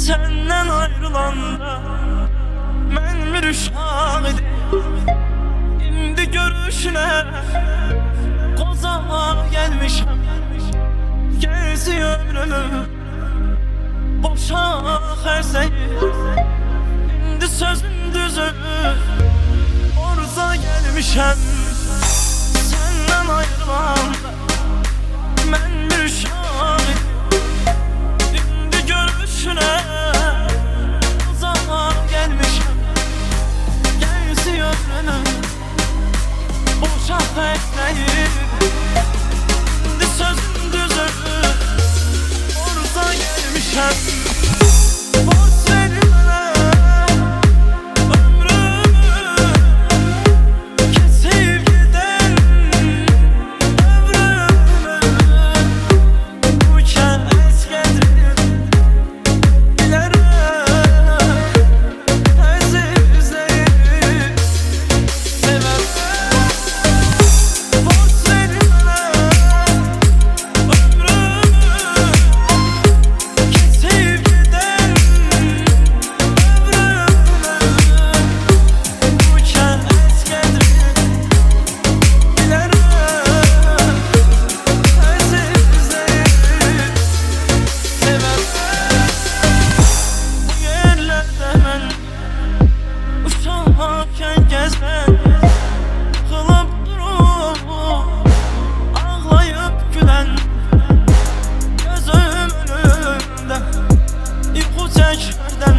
Senden ayrılanda ben bir uşaq idim. İndi görüşüne Qozağa gelmişəm. Gəzi ömrümü boşa xərsəyir. İndi sözün düzü orza gelmişəm. Senden ayrılanda ben bir uşaq idim. İndi görüşüne Qozağa gelmişəm. Gəzi ömrümü boşa xərsəyir. İndi sözün düzü orza gelmişəm. Boş verin mənə ömrümü, kesib gedən ömrümü. Bu kəs qədrini bilərəm, əzizləri sevərəm. Boş verin mənə ömrümü, kesib gedən ömrümü. Bu kəs qədrini bilərəm, əzizləri sevərəm. Bu yerlərdə mən uşaqkən gəzmən, yıxılıb durub ağlayıb gülən, gözüm önündə yuxu çəkərdə